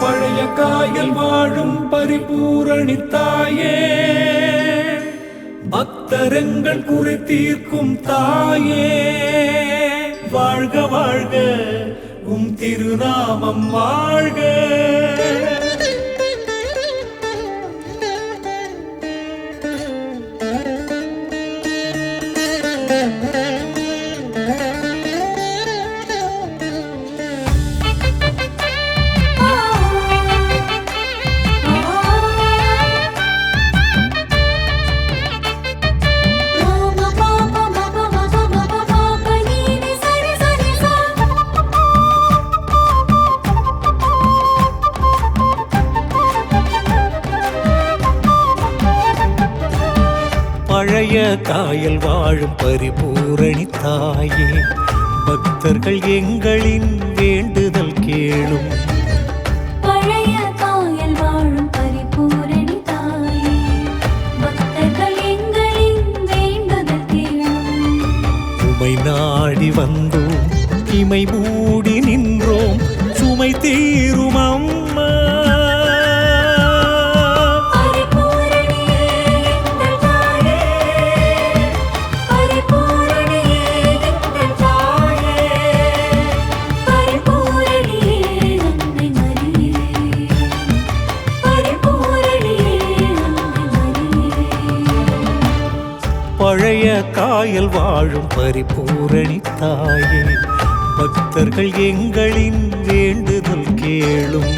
பழைய காயல் வாழும் பரிபூரணித்தாயே, பக்தரங்கள் குறை தீர்க்கும் தாயே, வாழ்க வாழ்க உம் திருநாமம் வாழ்க. பழைய காயல் வாழும் பரிபூரணி தாயே, பக்தர்கள் எங்களின் வேண்டுதல் கேளும். பழைய காயல் வாழும் பரிபூரணி தாயே, பக்தர்கள் எங்களின் வேண்டுதல் கேளும். உமை நாடி வந்தோம், இமை மூடி நின்றோம், சுமை தீரும் அம்மா. பழைய காயல் வாழும் பரிபூரணி தாயே, பக்தர்கள் எங்களின் வேண்டுதல் கேளும்.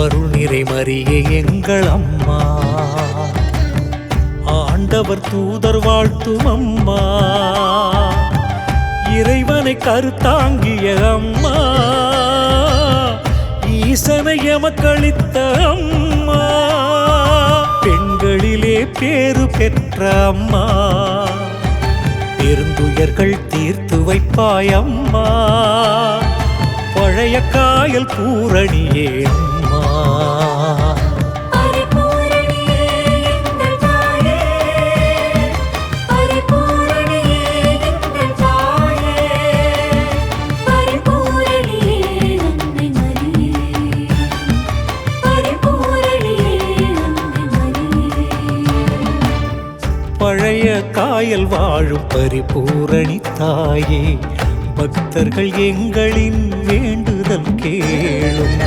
அருள்நிறை மரியே எங்கள் அம்மா, ஆண்டவர் தூதர் வாழ்த்தும் அம்மா, இறைவனை கருத்தாங்கிய அம்மா, ஈசனை எமக்களித்த அம்மா, பெண்களிலே பேறு பெற்ற அம்மா, பெருந்துயர்கள் தீர்த்து வைப்பாய் அம்மா, பழைய காயல் பூரணியே அம்மா. பழைய காயல் வாழும் பரிபூரணி தாயே, பக்தர்கள் எங்களின் வேண்டுதல் கேளும்.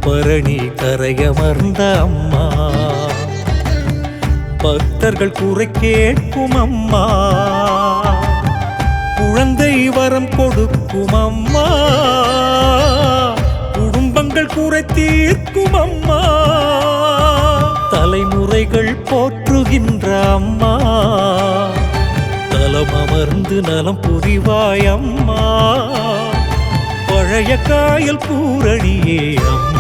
பரணி கரையமர்ந்த அம்மா, பக்தர்கள் குறை கேட்கும் அம்மா, குழந்தை வரம் கொடுக்கும் அம்மா, குடும்பங்கள் குறை தீர்க்கும் அம்மா, தலைமுறைகள் போற்றுகின்ற அம்மா, தலம் அமர்ந்து நலம் புரிவாய் அம்மா, பழைய காயல் பூரணியே அம்மா.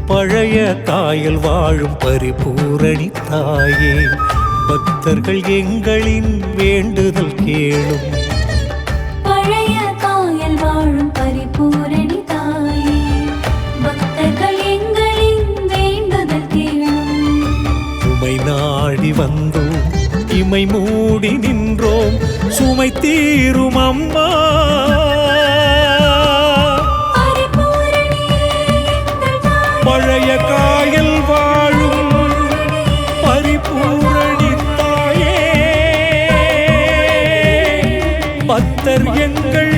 பழைய காயல் வாழும் பரிபூரணி தாயே, பக்தர்கள் எங்களின் வேண்டுதல் கேளும். பழைய காயல் வாழும் பரிபூரணி தாயே, பக்தர்கள் எங்களின் வேண்டுதல் கேளும். உமை நாடி வந்தோம், இமை மூடி நின்றோம் சுமை தீரும் அம்மா. பழைய காயல் வாழும் பரிபூரணி தாயே, பக்தர் எங்கள்